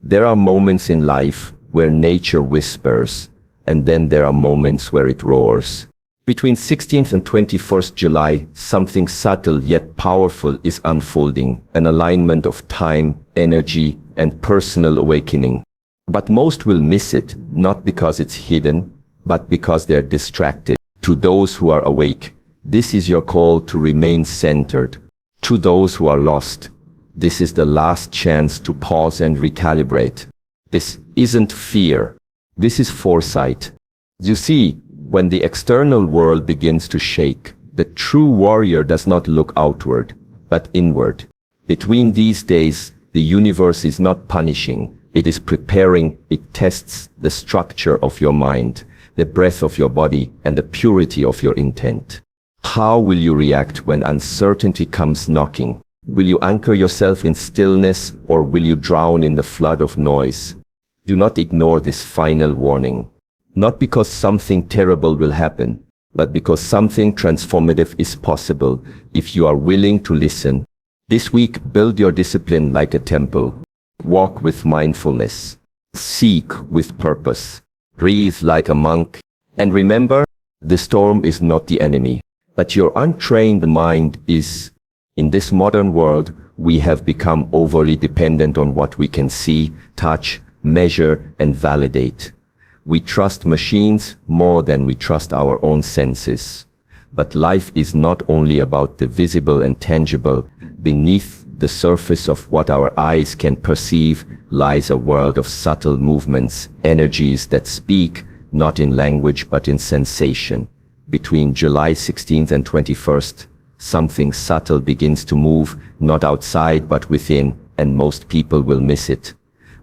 There are moments in life where nature whispers, and then there are moments where it roars. Between 16th and 21st July, something subtle yet powerful is unfolding, an alignment of time, energy, and personal awakening. But most will miss it, not because it's hidden, but because they're distracted. To those who are awake, this is your call to remain centered. To those who are lost, this is the last chance to pause and recalibrate. This isn't fear. This is foresight. You see, when the external world begins to shake, the true warrior does not look outward, but inward. Between these days, the universe is not punishing. It is preparing. It tests the structure of your mind, the breath of your body, and the purity of your intent. How will you react when uncertainty comes knocking? Will you anchor yourself in stillness, or will you drown in the flood of noise? Do not ignore this final warning. Not because something terrible will happen, but because something transformative is possible if you are willing to listen. This week, build your discipline like a temple. Walk with mindfulness. Seek with purpose. Breathe like a monk. And remember, the storm is not the enemy, but your untrained mind is. In this modern world, we have become overly dependent on what we can see, touch, measure, and validate. We trust machines more than we trust our own senses. But life is not only about the visible and tangible. Beneath the surface of what our eyes can perceive lies a world of subtle movements, energies that speak, not in language but in sensation. Between July 16th and 21st, something subtle begins to move, not outside but within, and most people will miss it.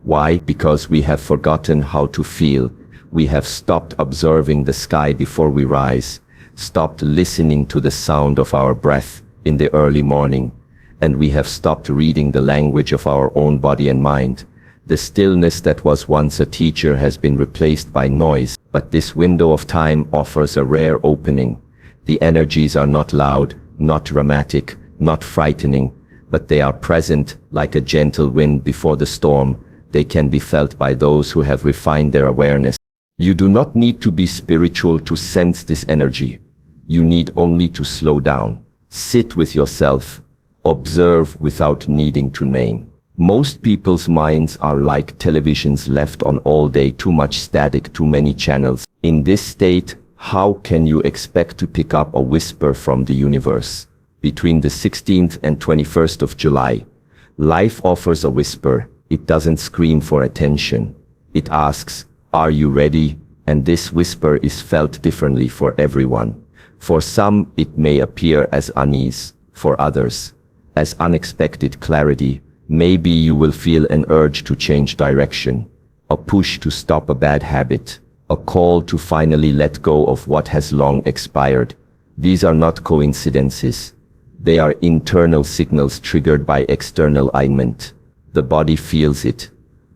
Why? Because we have forgotten how to feel. We have stopped observing the sky before we rise, stopped listening to the sound of our breath in the early morning, and we have stopped reading the language of our own body and mind. The stillness that was once a teacher has been replaced by noise, but this window of time offers a rare opening. The energies are not loud, not dramatic, not frightening, but they are present like a gentle wind before the storm. They can be felt by those who have refined their awareness. You do not need to be spiritual to sense this energy. You need only to slow down, sit with yourself, observe without needing to name. Most people's minds are like televisions left on all day, too much static, too many channels. In this state, how can you expect to pick up a whisper from the universe? Between the 16th and 21st of July, life offers a whisper. It doesn't scream for attention. It asks, are you ready? And this whisper is felt differently for everyone. For some, it may appear as unease. For others, as unexpected clarity. Maybe you will feel an urge to change direction, a push to stop a bad habit, a call to finally let go of what has long expired. These are not coincidences. They are internal signals triggered by external alignment. The body feels it.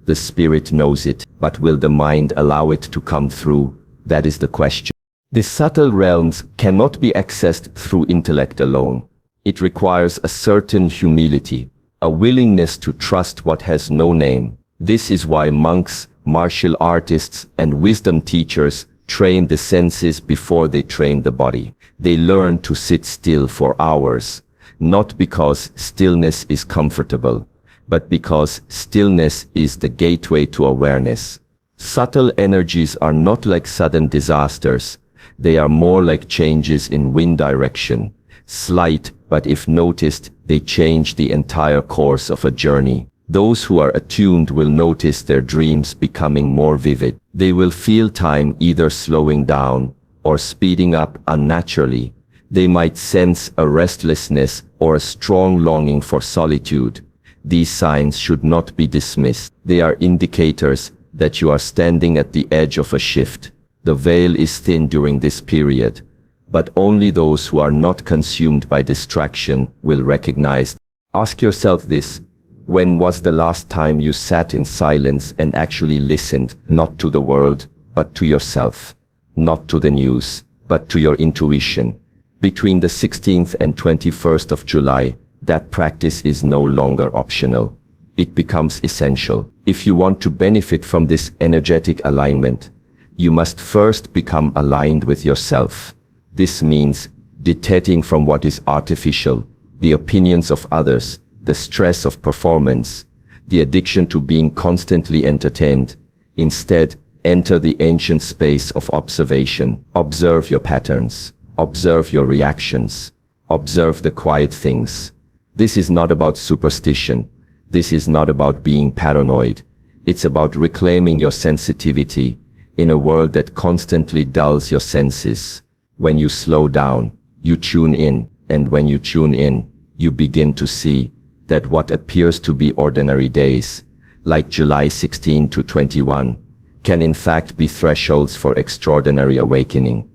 The spirit knows it. But will the mind allow it to come through? That is the question. The subtle realms cannot be accessed through intellect alone. It requires a certain humility, a willingness to trust what has no name. This is why monks, martial artists, and wisdom teachers train the senses before they train the body. They learn to sit still for hours, not because stillness is comfortable, but because stillness is the gateway to awareness. Subtle energies are not like sudden disasters. They are more like changes in wind direction. Slight, but if noticed, they change the entire course of a journey. Those who are attuned will notice their dreams becoming more vivid. They will feel time either slowing down or speeding up unnaturally. They might sense a restlessness or a strong longing for solitude. These signs should not be dismissed. They are indicators that you are standing at the edge of a shift. The veil is thin during this period, but only those who are not consumed by distraction will recognize. Ask yourself this: when was the last time you sat in silence and actually listened, not to the world, but to yourself? Not to the news, but to your intuition. Between the 16th and 21st of July, that practice is no longer optional. it becomes essential. If you want to benefit from this energetic alignment, you must first become aligned with yourself. This means detaching from what is artificial, the opinions of others, the stress of performance, the addiction to being constantly entertained. Instead, enter the ancient space of observation. Observe your patterns. Observe your reactions. Observe the quiet things. This is not about superstition. This is not about being paranoid. It's about reclaiming your sensitivity in a world that constantly dulls your senses. When you slow down, you tune in, and when you tune in, you begin to see that what appears to be ordinary days, like July 16 to 21, can in fact be thresholds for extraordinary awakening,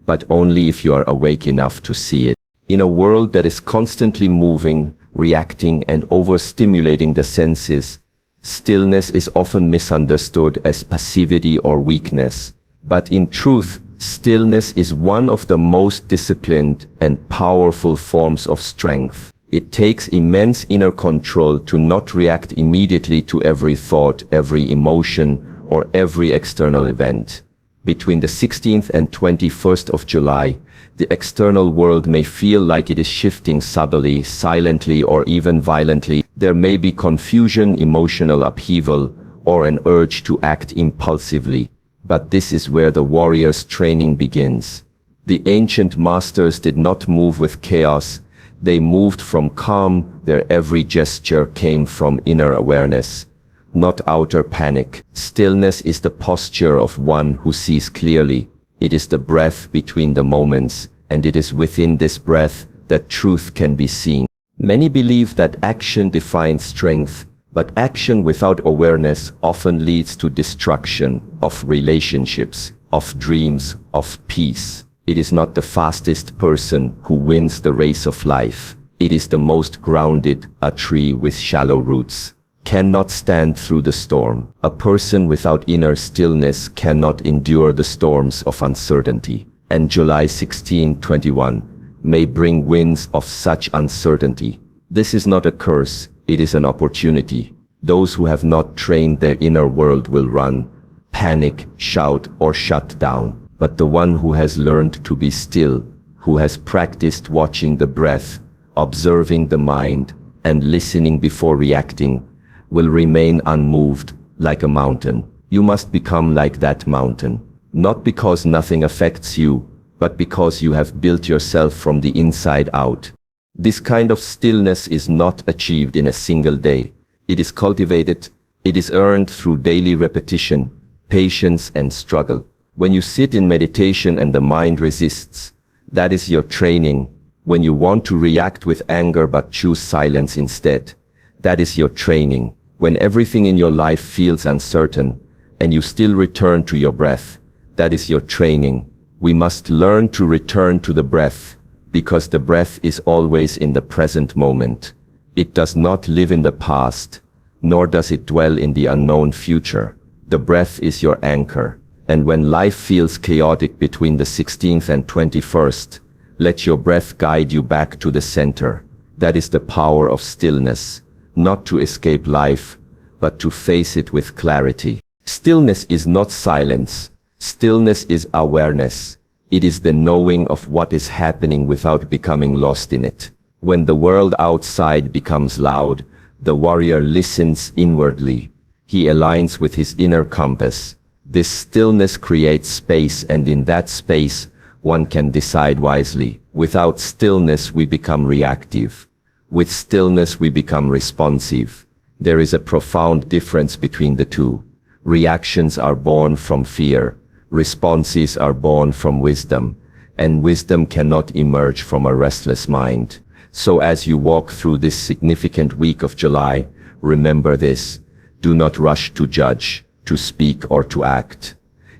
but only if you are awake enough to see it. In a world that is constantly moving, reacting, and overstimulating the senses, stillness is often misunderstood as passivity or weakness. But in truth, stillness is one of the most disciplined and powerful forms of strength. It takes immense inner control to not react immediately to every thought, every emotion, or every external event. Between the 16th and 21st of July, the external world may feel like it is shifting subtly, silently, or even violently. There may be confusion, emotional upheaval, or an urge to act impulsively. But this is where the warrior's training begins. The ancient masters did not move with chaos. They moved from calm. Their every gesture came from inner awareness, not outer panic. Stillness is the posture of one who sees clearly. It is the breath between the moments, and it is within this breath that truth can be seen. Many believe that action defines strength, but action without awareness often leads to destruction of relationships, of dreams, of peace. It is not the fastest person who wins the race of life. It is the most grounded. A tree with shallow roots cannot stand through the storm. A person without inner stillness cannot endure the storms of uncertainty. And July 16/21 may bring winds of such uncertainty. This is not a curse, it is an opportunity. Those who have not trained their inner world will run, panic, shout, or shut down. But the one who has learned to be still, who has practiced watching the breath, observing the mind, and listening before reacting, will remain unmoved, like a mountain. You must become like that mountain, not because nothing affects you, but because you have built yourself from the inside out. This kind of stillness is not achieved in a single day. It is cultivated, it is earned through daily repetition, patience, and struggle. When you sit in meditation and the mind resists, that is your training. When you want to react with anger but choose silence instead, that is your training. When everything in your life feels uncertain and you still return to your breath, that is your training. We must learn to return to the breath, because the breath is always in the present moment. It does not live in the past, nor does it dwell in the unknown future. The breath is your anchor. And when life feels chaotic between the 16th and 21st, let your breath guide you back to the center. That is the power of stillness, not to escape life, but to face it with clarity. Stillness is not silence. Stillness is awareness. It is the knowing of what is happening without becoming lost in it. When the world outside becomes loud, the warrior listens inwardly. He aligns with his inner compass. This stillness creates space, and in that space, one can decide wisely. Without stillness, we become reactive. With stillness, we become responsive. There is a profound difference between the two. Reactions are born from fear. Responses are born from wisdom. And wisdom cannot emerge from a restless mind. So as you walk through this significant week of July, remember this. Do not rush to judge, to speak, or to act.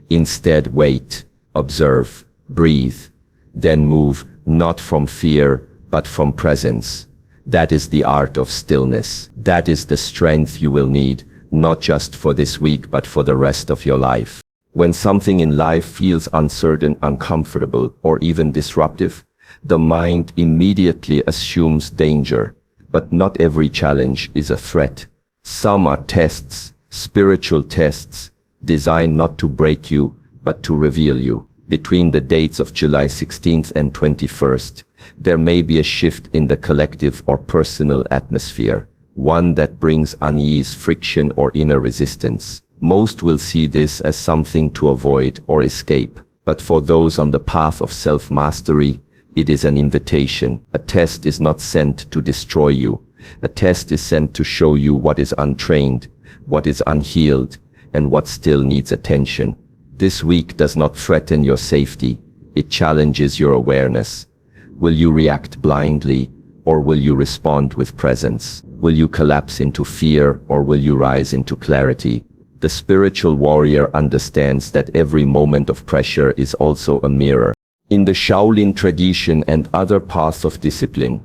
Instead, wait, observe, breathe, then move, not from fear, but from presence. That is the art of stillness. That is the strength you will need, not just for this week, but for the rest of your life. When something in life feels uncertain, uncomfortable, or even disruptive, the mind immediately assumes danger. But not every challenge is a threat. Some are tests, spiritual tests, designed not to break you, but to reveal you. Between the dates of July 16th and 21st, there may be a shift in the collective or personal atmosphere, one that brings unease, friction, or inner resistance. Most will see this as something to avoid or escape, but for those on the path of self-mastery, it is an invitation. A test is not sent to destroy you. A test is sent to show you what is untrained, what is unhealed, and what still needs attention. This week does not threaten your safety. It challenges your awareness. Will you react blindly, or will you respond with presence? Will you collapse into fear, or will you rise into clarity? The spiritual warrior understands that every moment of pressure is also a mirror. In the Shaolin tradition and other paths of discipline,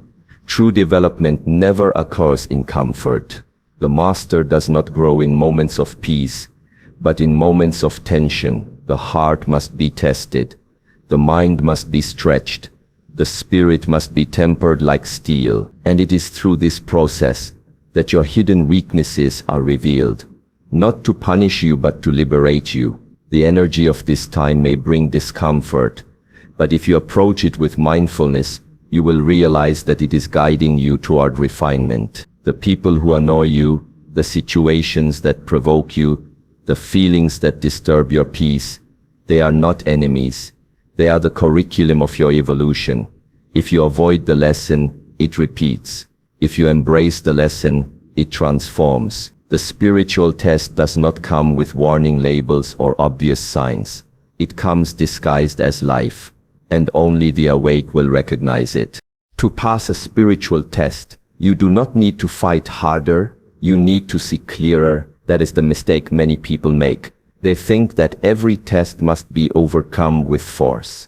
true development never occurs in comfort. The master does not grow in moments of peace, but in moments of tension. The heart must be tested. The mind must be stretched. The spirit must be tempered like steel. And it is through this process that your hidden weaknesses are revealed. Not to punish you, but to liberate you. The energy of this time may bring discomfort, but if you approach it with mindfulness, you will realize that it is guiding you toward refinement. The people who annoy you, the situations that provoke you, the feelings that disturb your peace, they are not enemies. They are the curriculum of your evolution. If you avoid the lesson, it repeats. If you embrace the lesson, it transforms. The spiritual test does not come with warning labels or obvious signs. It comes disguised as life, and only the awake will recognize it. To pass a spiritual test, you do not need to fight harder, you need to see clearer. That is the mistake many people make. They think that every test must be overcome with force.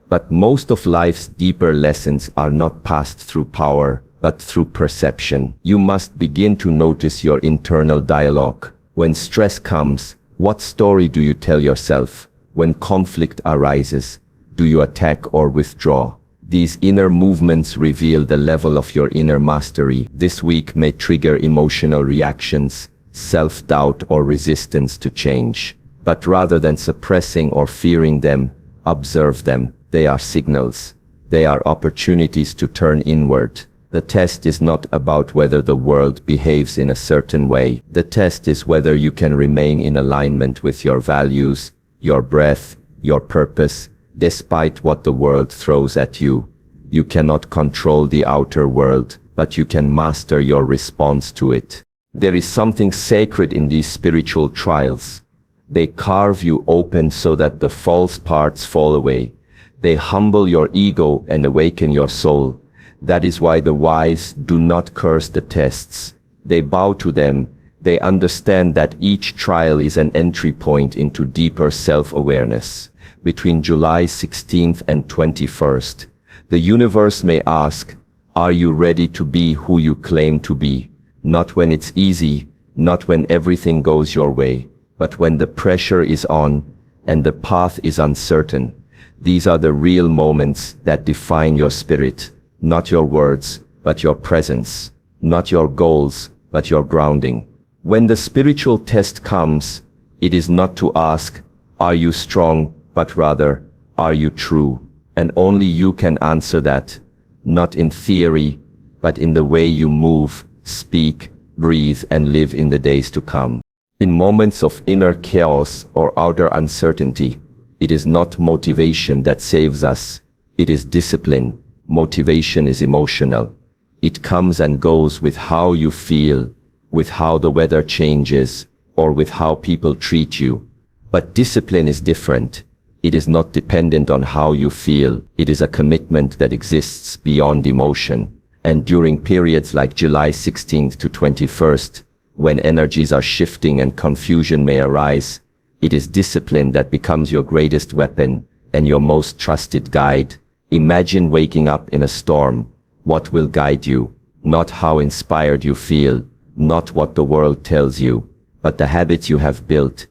But most of life's deeper lessons are not passed through power, but through perception. You must begin to notice your internal dialogue. When stress comes, what story do you tell yourself? When conflict arises, do you attack or withdraw? These inner movements reveal the level of your inner mastery. This week may trigger emotional reactions, self-doubt or resistance to change. But rather than suppressing or fearing them, observe them. They are signals. They are opportunities to turn inward. The test is not about whether the world behaves in a certain way. The test is whether you can remain in alignment with your values, your breath, your purpose, despite what the world throws at you. You cannot control the outer world, but you can master your response to it. There is something sacred in these spiritual trials. They carve you open so that the false parts fall away. They humble your ego and awaken your soul. That is why the wise do not curse the tests. They bow to them. They understand that each trial is an entry point into deeper self-awareness. Between July 16th and 21st, the universe may ask, are you ready to be who you claim to be? Not when it's easy, not when everything goes your way, but when the pressure is on and the path is uncertain. These are the real moments that define your spirit. Not your words, but your presence. Not your goals, but your grounding. When the spiritual test comes, it is not to ask, are you strong, but rather, are you true? And only you can answer that, not in theory, but in the way you move, speak, breathe, and live in the days to come. In moments of inner chaos or outer uncertainty, it is not motivation that saves us, it is discipline. Motivation is emotional. It comes and goes with how you feel, with how the weather changes, or with how people treat you. But discipline is different. It is not dependent on how you feel. It is a commitment that exists beyond emotion. And during periods like July 16th to 21st, when energies are shifting and confusion may arise, it is discipline that becomes your greatest weapon and your most trusted guide. Imagine waking up in a storm. What will guide you? Not how inspired you feel, not what the world tells you, but the habits you have built,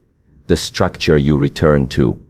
the structure you return to,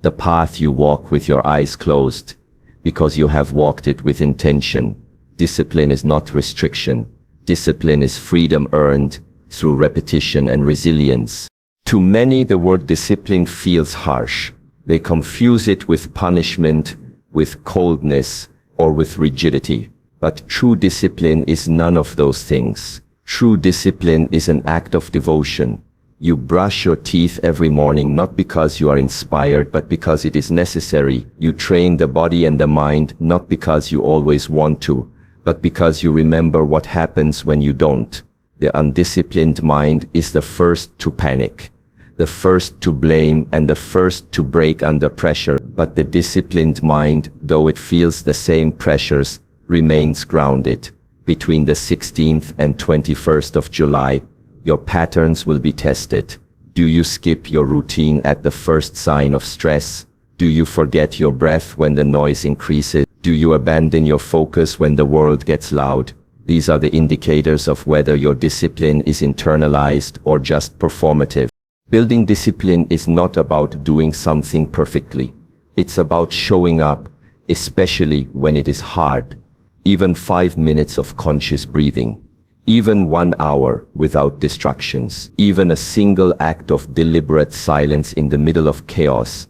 the path you walk with your eyes closed, because you have walked it with intention. Discipline is not restriction. Discipline is freedom earned, through repetition and resilience. To many, the word discipline feels harsh. They confuse it with punishment, with coldness, or with rigidity. But true discipline is none of those things. True discipline is an act of devotion. You brush your teeth every morning not because you are inspired, but because it is necessary. You train the body and the mind not because you always want to, but because you remember what happens when you don't. The undisciplined mind is the first to panic, the first to blame, and the first to break under pressure. But the disciplined mind, though it feels the same pressures, remains grounded. Between the 16th and 21st of July, your patterns will be tested. Do you skip your routine at the first sign of stress? Do you forget your breath when the noise increases? Do you abandon your focus when the world gets loud? These are the indicators of whether your discipline is internalized or just performative. Building discipline is not about doing something perfectly. It's about showing up, especially when it is hard. Even 5 minutes of conscious breathing, even 1 hour without distractions, even a single act of deliberate silence in the middle of chaos.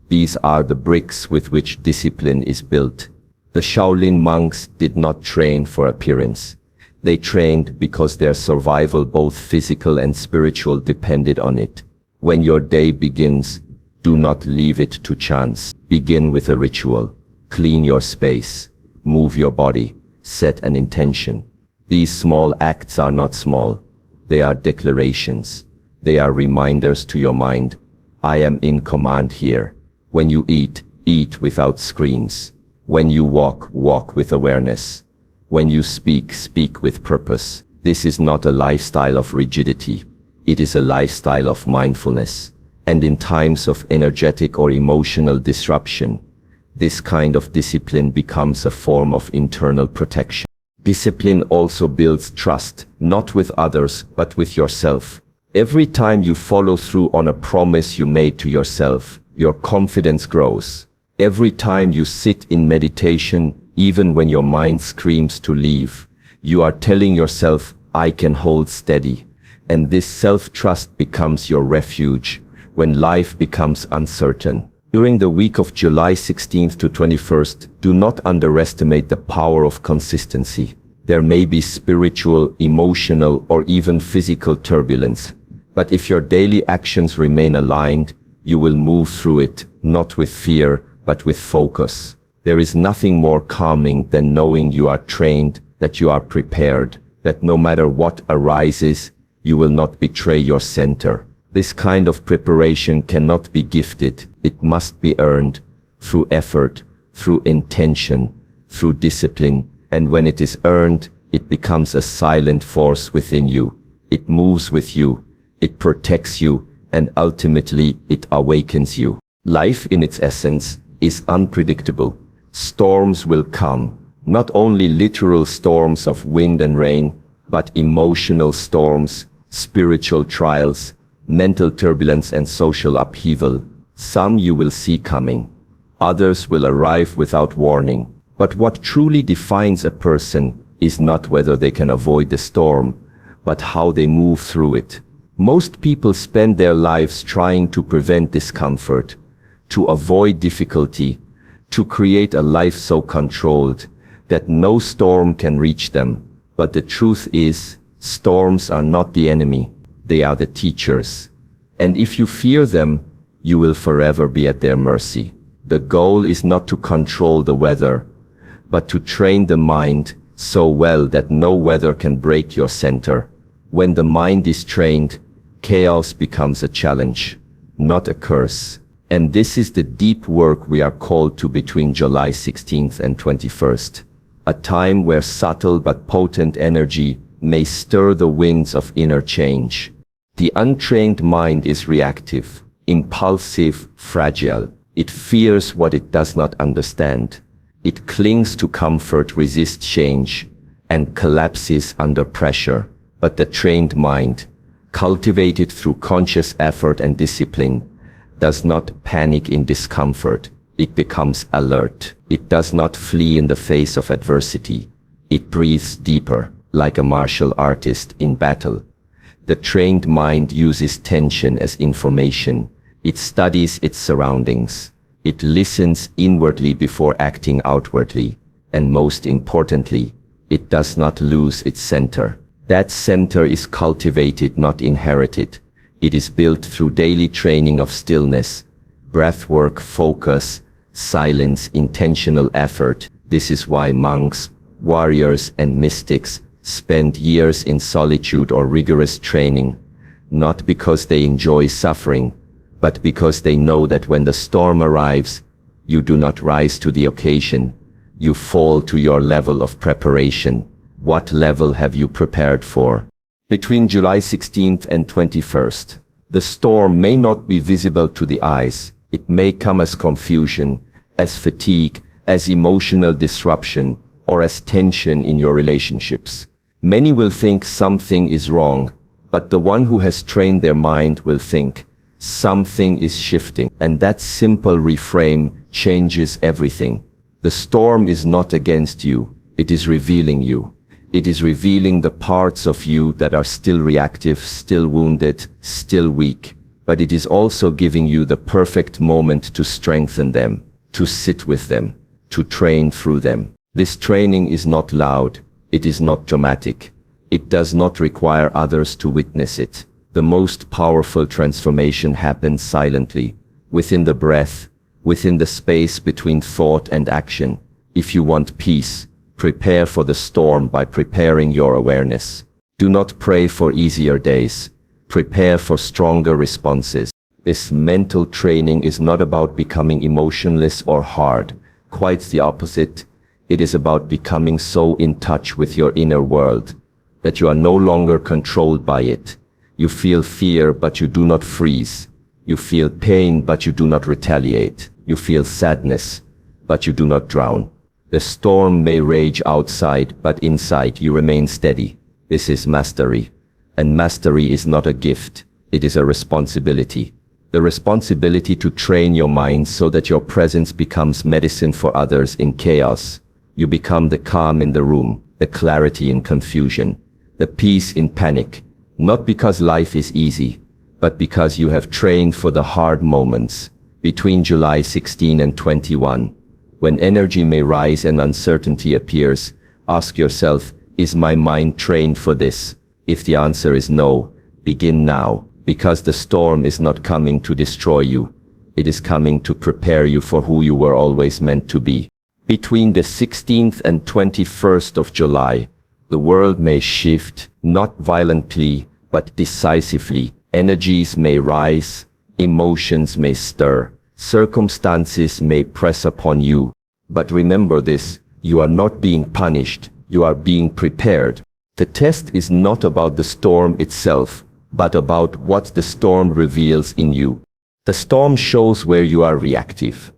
These are the bricks with which discipline is built. The Shaolin monks did not train for appearance. They trained because their survival, both physical and spiritual, depended on it. When your day begins, do not leave it to chance. Begin with a ritual. Clean your space. Move your body. Set an intention. These small acts are not small. They are declarations. They are reminders to your mind. I am in command here. When you eat, eat without screens. When you walk, walk with awareness. When you speak, speak with purpose. This is not a lifestyle of rigidity. It is a lifestyle of mindfulness. And in times of energetic or emotional disruption, this kind of discipline becomes a form of internal protection. Discipline also builds trust, not with others, but with yourself. Every time you follow through on a promise you made to yourself, your confidence grows. Every time you sit in meditation, even when your mind screams to leave, you are telling yourself, I can hold steady. And this self-trust becomes your refuge when life becomes uncertain. During the week of July 16th to 21st, do not underestimate the power of consistency. There may be spiritual, emotional, or even physical turbulence. But if your daily actions remain aligned, you will move through it, not with fear, but with focus. There is nothing more calming than knowing you are trained, that you are prepared, that no matter what arises, you will not betray your center. This kind of preparation cannot be gifted. It must be earned through effort, through intention, through discipline. And when it is earned, it becomes a silent force within you. It moves with you, it protects you, and ultimately it awakens you. Life in its essence is unpredictable. Storms will come, not only literal storms of wind and rain, but emotional storms, spiritual trials, mental turbulence, and social upheaval. Some you will see coming. Others will arrive without warning. But what truly defines a person is not whether they can avoid the storm, but how they move through it. Most people spend their lives trying to prevent discomfort, to avoid difficulty, to create a life so controlled that no storm can reach them. But the truth is, storms are not the enemy. They are the teachers. And if you fear them, you will forever be at their mercy. The goal is not to control the weather, but to train the mind so well that no weather can break your center. When the mind is trained, chaos becomes a challenge, not a curse. And this is the deep work we are called to between July 16th and 21st, a time where subtle but potent energy may stir the winds of inner change. The untrained mind is reactive, impulsive, fragile. It fears what it does not understand. It clings to comfort, resists change, and collapses under pressure. But the trained mind, cultivated through conscious effort and discipline, does not panic in discomfort. It becomes alert. It does not flee in the face of adversity. It breathes deeper, like a martial artist in battle. The trained mind uses tension as information. It studies its surroundings. It listens inwardly before acting outwardly. And most importantly, it does not lose its center. That center is cultivated, not inherited. It is built through daily training of stillness, breathwork, focus, silence, intentional effort. This is why monks, warriors, and mystics spend years in solitude or rigorous training, not because they enjoy suffering, but because they know that when the storm arrives, you do not rise to the occasion. You fall to your level of preparation. What level have you prepared for? Between July 16th and 21st, the storm may not be visible to the eyes. It may come as confusion, as fatigue, as emotional disruption, or as tension in your relationships. Many will think something is wrong, but the one who has trained their mind will think something is shifting. And that simple reframe changes everything. The storm is not against you. It is revealing you. It is revealing the parts of you that are still reactive, still wounded, still weak. But it is also giving you the perfect moment to strengthen them, to sit with them, to train through them. This training is not loud. It is not dramatic. It does not require others to witness it. The most powerful transformation happens silently, within the breath, within the space between thought and action. If you want peace, prepare for the storm by preparing your awareness. Do not pray for easier days. Prepare for stronger responses. This mental training is not about becoming emotionless or hard. Quite the opposite. It is about becoming so in touch with your inner world that you are no longer controlled by it. You feel fear, but you do not freeze. You feel pain, but you do not retaliate. You feel sadness, but you do not drown. The storm may rage outside, but inside you remain steady. This is mastery. And mastery is not a gift. It is a responsibility. The responsibility to train your mind so that your presence becomes medicine for others in chaos. You become the calm in the room, the clarity in confusion, the peace in panic. Not because life is easy, but because you have trained for the hard moments. Between July 16 and 21, when energy may rise and uncertainty appears, ask yourself, is my mind trained for this? If the answer is no, begin now, because the storm is not coming to destroy you. It is coming to prepare you for who you were always meant to be. Between the 16th and 21st of July, the world may shift, not violently, but decisively. Energies may rise, emotions may stir, circumstances may press upon you. But remember this, you are not being punished, you are being prepared. The test is not about the storm itself, but about what the storm reveals in you. The storm shows where you are reactive.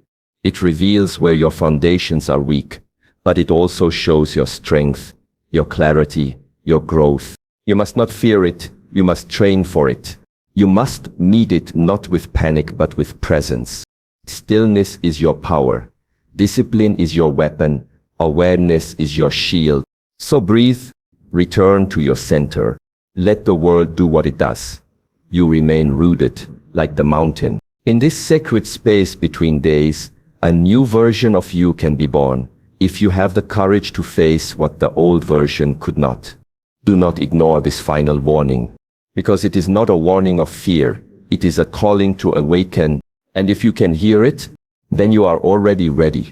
It reveals where your foundations are weak, but it also shows your strength, your clarity, your growth. You must not fear it, you must train for it. You must meet it not with panic but with presence. Stillness is your power. Discipline is your weapon. Awareness is your shield. So breathe, return to your center. Let the world do what it does. You remain rooted, like the mountain. In this sacred space between days, a new version of you can be born, if you have the courage to face what the old version could not. Do not ignore this final warning, because it is not a warning of fear, it is a calling to awaken, and if you can hear it, then you are already ready.